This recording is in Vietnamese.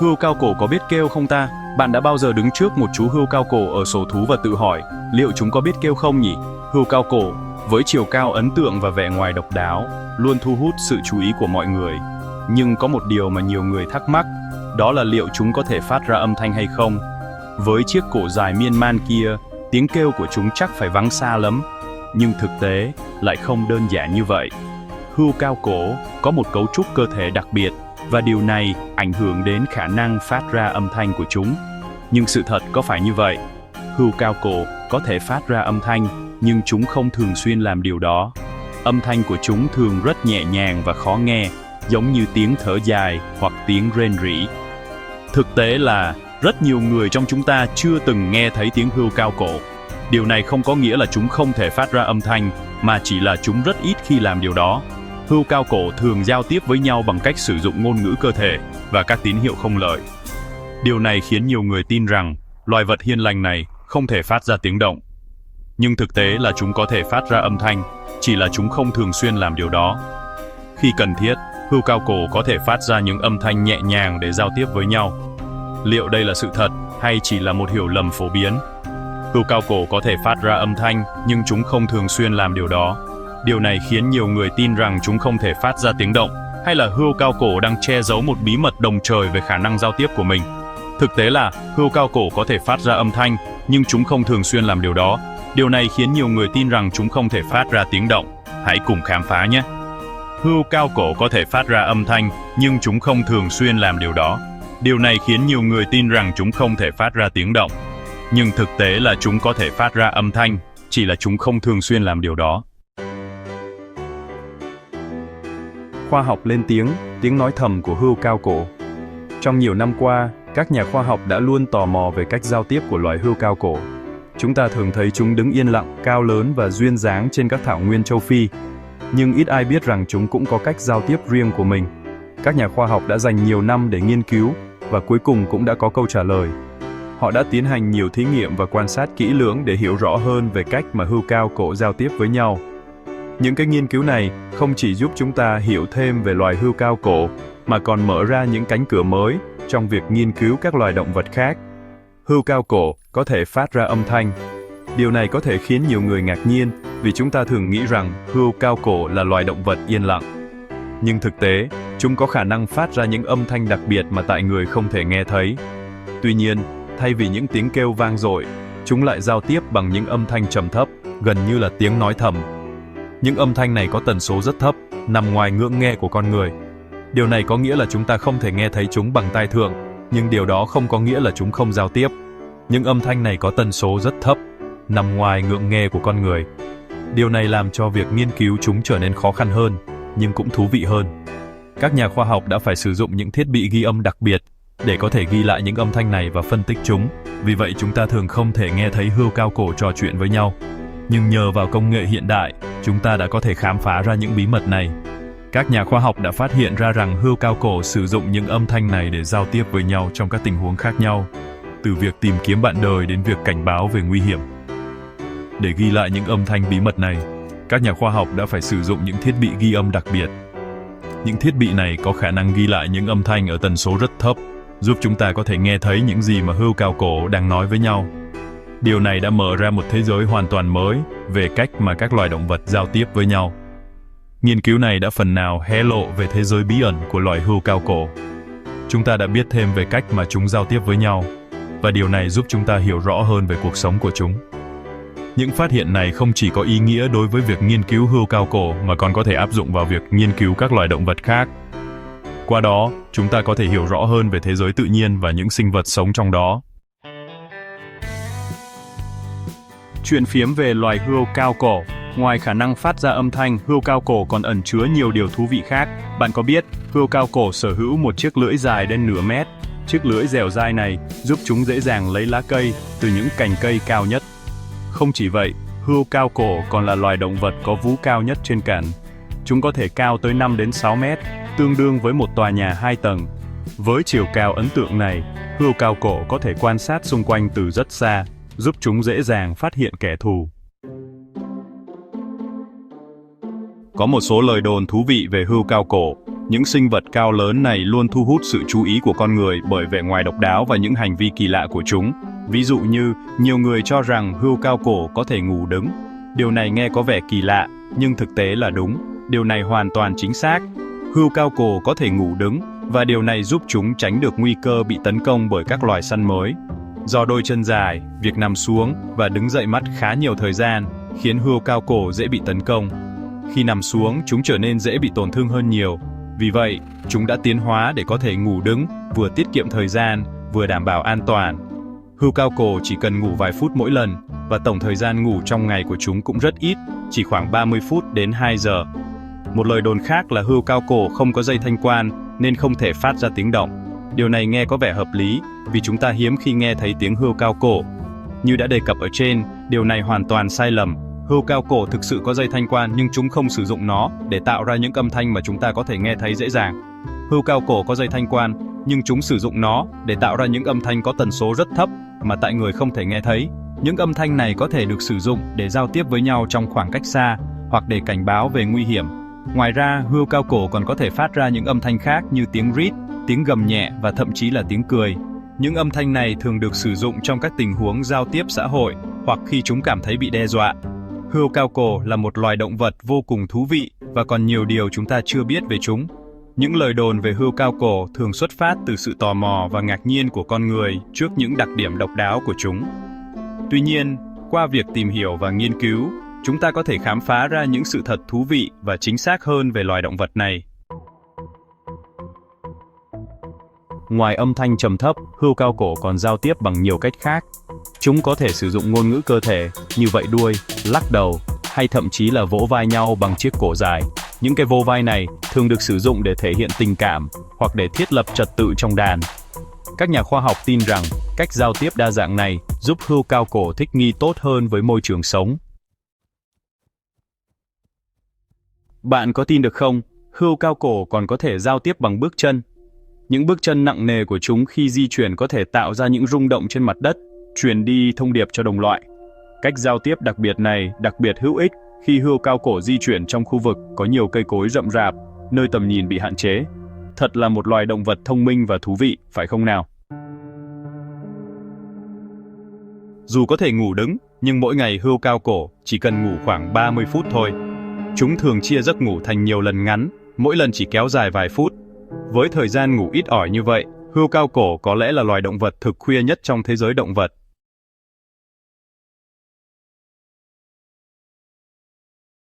Hươu cao cổ có biết kêu không ta? Bạn đã bao giờ đứng trước một chú hươu cao cổ ở sổ thú và tự hỏi, liệu chúng có biết kêu không nhỉ? Hươu cao cổ, với chiều cao ấn tượng và vẻ ngoài độc đáo, luôn thu hút sự chú ý của mọi người. Nhưng có một điều mà nhiều người thắc mắc, đó là liệu chúng có thể phát ra âm thanh hay không? Với chiếc cổ dài miên man kia, tiếng kêu của chúng chắc phải vắng xa lắm. Nhưng thực tế lại không đơn giản như vậy. Hươu cao cổ có một cấu trúc cơ thể đặc biệt, và điều này ảnh hưởng đến khả năng phát ra âm thanh của chúng. Nhưng sự thật có phải như vậy? Hươu cao cổ có thể phát ra âm thanh, nhưng chúng không thường xuyên làm điều đó. Âm thanh của chúng thường rất nhẹ nhàng và khó nghe, giống như tiếng thở dài hoặc tiếng rên rỉ. Thực tế là rất nhiều người trong chúng ta chưa từng nghe thấy tiếng hươu cao cổ. Điều này không có nghĩa là chúng không thể phát ra âm thanh, mà chỉ là chúng rất ít khi làm điều đó. Hươu cao cổ thường giao tiếp với nhau bằng cách sử dụng ngôn ngữ cơ thể và các tín hiệu không lời. Điều này khiến nhiều người tin rằng loài vật hiền lành này không thể phát ra tiếng động. Nhưng thực tế là chúng có thể phát ra âm thanh, chỉ là chúng không thường xuyên làm điều đó. Khi cần thiết, hươu cao cổ có thể phát ra những âm thanh nhẹ nhàng để giao tiếp với nhau. Liệu đây là sự thật hay chỉ là một hiểu lầm phổ biến? Hươu cao cổ có thể phát ra âm thanh, nhưng chúng không thường xuyên làm điều đó. Điều này khiến nhiều người tin rằng chúng không thể phát ra tiếng động, hay là hươu cao cổ đang che giấu một bí mật đồng trời về khả năng giao tiếp của mình. Thực tế là hươu cao cổ có thể phát ra âm thanh, nhưng chúng không thường xuyên làm điều đó. Điều này khiến nhiều người tin rằng chúng không thể phát ra tiếng động. Hãy cùng khám phá nhé! Hươu cao cổ có thể phát ra âm thanh, nhưng chúng không thường xuyên làm điều đó. Điều này khiến nhiều người tin rằng chúng không thể phát ra tiếng động. Nhưng thực tế là chúng có thể phát ra âm thanh, chỉ là chúng không thường xuyên làm điều đó. Khoa học lên tiếng nói thầm của hươu cao cổ. Trong nhiều năm qua, các nhà khoa học đã luôn tò mò về cách giao tiếp của loài hươu cao cổ. Chúng ta thường thấy chúng đứng yên lặng, cao lớn và duyên dáng trên các thảo nguyên châu Phi. Nhưng ít ai biết rằng chúng cũng có cách giao tiếp riêng của mình. Các nhà khoa học đã dành nhiều năm để nghiên cứu, và cuối cùng cũng đã có câu trả lời. Họ đã tiến hành nhiều thí nghiệm và quan sát kỹ lưỡng để hiểu rõ hơn về cách mà hươu cao cổ giao tiếp với nhau. Những cái nghiên cứu này không chỉ giúp chúng ta hiểu thêm về loài hươu cao cổ, mà còn mở ra những cánh cửa mới trong việc nghiên cứu các loài động vật khác. Hươu cao cổ có thể phát ra âm thanh. Điều này có thể khiến nhiều người ngạc nhiên, vì chúng ta thường nghĩ rằng hươu cao cổ là loài động vật yên lặng. Nhưng thực tế, chúng có khả năng phát ra những âm thanh đặc biệt mà tại người không thể nghe thấy. Tuy nhiên, thay vì những tiếng kêu vang dội, chúng lại giao tiếp bằng những âm thanh trầm thấp, gần như là tiếng nói thầm. Những âm thanh này có tần số rất thấp, nằm ngoài ngưỡng nghe của con người. Điều này có nghĩa là chúng ta không thể nghe thấy chúng bằng tai thường, nhưng điều đó không có nghĩa là chúng không giao tiếp. Những âm thanh này có tần số rất thấp, nằm ngoài ngưỡng nghe của con người. Điều này làm cho việc nghiên cứu chúng trở nên khó khăn hơn, nhưng cũng thú vị hơn. Các nhà khoa học đã phải sử dụng những thiết bị ghi âm đặc biệt để có thể ghi lại những âm thanh này và phân tích chúng. Vì vậy chúng ta thường không thể nghe thấy hươu cao cổ trò chuyện với nhau. Nhưng nhờ vào công nghệ hiện đại, chúng ta đã có thể khám phá ra những bí mật này. Các nhà khoa học đã phát hiện ra rằng hươu cao cổ sử dụng những âm thanh này để giao tiếp với nhau trong các tình huống khác nhau, từ việc tìm kiếm bạn đời đến việc cảnh báo về nguy hiểm. Để ghi lại những âm thanh bí mật này, các nhà khoa học đã phải sử dụng những thiết bị ghi âm đặc biệt. Những thiết bị này có khả năng ghi lại những âm thanh ở tần số rất thấp, giúp chúng ta có thể nghe thấy những gì mà hươu cao cổ đang nói với nhau. Điều này đã mở ra một thế giới hoàn toàn mới về cách mà các loài động vật giao tiếp với nhau. Nghiên cứu này đã phần nào hé lộ về thế giới bí ẩn của loài hươu cao cổ. Chúng ta đã biết thêm về cách mà chúng giao tiếp với nhau, và điều này giúp chúng ta hiểu rõ hơn về cuộc sống của chúng. Những phát hiện này không chỉ có ý nghĩa đối với việc nghiên cứu hươu cao cổ mà còn có thể áp dụng vào việc nghiên cứu các loài động vật khác. Qua đó, chúng ta có thể hiểu rõ hơn về thế giới tự nhiên và những sinh vật sống trong đó. Chuyện phiếm về loài hươu cao cổ. Ngoài khả năng phát ra âm thanh, hươu cao cổ còn ẩn chứa nhiều điều thú vị khác. Bạn có biết, hươu cao cổ sở hữu một chiếc lưỡi dài đến nửa mét. Chiếc lưỡi dẻo dai này giúp chúng dễ dàng lấy lá cây từ những cành cây cao nhất. Không chỉ vậy, hươu cao cổ còn là loài động vật có vú cao nhất trên cạn. Chúng có thể cao tới 5 đến 6 mét, tương đương với một tòa nhà 2 tầng. Với chiều cao ấn tượng này, hươu cao cổ có thể quan sát xung quanh từ rất xa, giúp chúng dễ dàng phát hiện kẻ thù. Có một số lời đồn thú vị về hươu cao cổ. Những sinh vật cao lớn này luôn thu hút sự chú ý của con người bởi vẻ ngoài độc đáo và những hành vi kỳ lạ của chúng. Ví dụ như, nhiều người cho rằng hươu cao cổ có thể ngủ đứng. Điều này nghe có vẻ kỳ lạ, nhưng thực tế là đúng. Điều này hoàn toàn chính xác. Hươu cao cổ có thể ngủ đứng, và điều này giúp chúng tránh được nguy cơ bị tấn công bởi các loài săn mới. Do đôi chân dài, việc nằm xuống và đứng dậy mất khá nhiều thời gian, khiến hươu cao cổ dễ bị tấn công. Khi nằm xuống, chúng trở nên dễ bị tổn thương hơn nhiều. Vì vậy, chúng đã tiến hóa để có thể ngủ đứng, vừa tiết kiệm thời gian, vừa đảm bảo an toàn. Hươu cao cổ chỉ cần ngủ vài phút mỗi lần, và tổng thời gian ngủ trong ngày của chúng cũng rất ít, chỉ khoảng 30 phút đến 2 giờ. Một lời đồn khác là hươu cao cổ không có dây thanh quan, nên không thể phát ra tiếng động. Điều này nghe có vẻ hợp lý, vì chúng ta hiếm khi nghe thấy tiếng hươu cao cổ. Như đã đề cập ở trên, điều này hoàn toàn sai lầm. Hươu cao cổ thực sự có dây thanh quan, nhưng chúng không sử dụng nó để tạo ra những âm thanh mà chúng ta có thể nghe thấy dễ dàng. Hươu cao cổ có dây thanh quan, nhưng chúng sử dụng nó để tạo ra những âm thanh có tần số rất thấp mà tại người không thể nghe thấy. Những âm thanh này có thể được sử dụng để giao tiếp với nhau trong khoảng cách xa, hoặc để cảnh báo về nguy hiểm. Ngoài ra, hươu cao cổ còn có thể phát ra những âm thanh khác như tiếng rít, tiếng gầm nhẹ và thậm chí là tiếng cười. Những âm thanh này thường được sử dụng trong các tình huống giao tiếp xã hội, hoặc khi chúng cảm thấy bị đe dọa. Hươu cao cổ là một loài động vật vô cùng thú vị, và còn nhiều điều chúng ta chưa biết về chúng. Những lời đồn về hươu cao cổ thường xuất phát từ sự tò mò và ngạc nhiên của con người trước những đặc điểm độc đáo của chúng. Tuy nhiên, qua việc tìm hiểu và nghiên cứu, chúng ta có thể khám phá ra những sự thật thú vị và chính xác hơn về loài động vật này. Ngoài âm thanh trầm thấp, hươu cao cổ còn giao tiếp bằng nhiều cách khác. Chúng có thể sử dụng ngôn ngữ cơ thể, như vẫy đuôi, lắc đầu, hay thậm chí là vỗ vai nhau bằng chiếc cổ dài. Những cái vỗ vai này thường được sử dụng để thể hiện tình cảm, hoặc để thiết lập trật tự trong đàn. Các nhà khoa học tin rằng, cách giao tiếp đa dạng này giúp hươu cao cổ thích nghi tốt hơn với môi trường sống. Bạn có tin được không? Hươu cao cổ còn có thể giao tiếp bằng bước chân. Những bước chân nặng nề của chúng khi di chuyển có thể tạo ra những rung động trên mặt đất, truyền đi thông điệp cho đồng loại. Cách giao tiếp đặc biệt này đặc biệt hữu ích khi hươu cao cổ di chuyển trong khu vực có nhiều cây cối rậm rạp, nơi tầm nhìn bị hạn chế. Thật là một loài động vật thông minh và thú vị, phải không nào? Dù có thể ngủ đứng, nhưng mỗi ngày hươu cao cổ chỉ cần ngủ khoảng 30 phút thôi. Chúng thường chia giấc ngủ thành nhiều lần ngắn, mỗi lần chỉ kéo dài vài phút. Với thời gian ngủ ít ỏi như vậy, hươu cao cổ có lẽ là loài động vật thực khuya nhất trong thế giới động vật.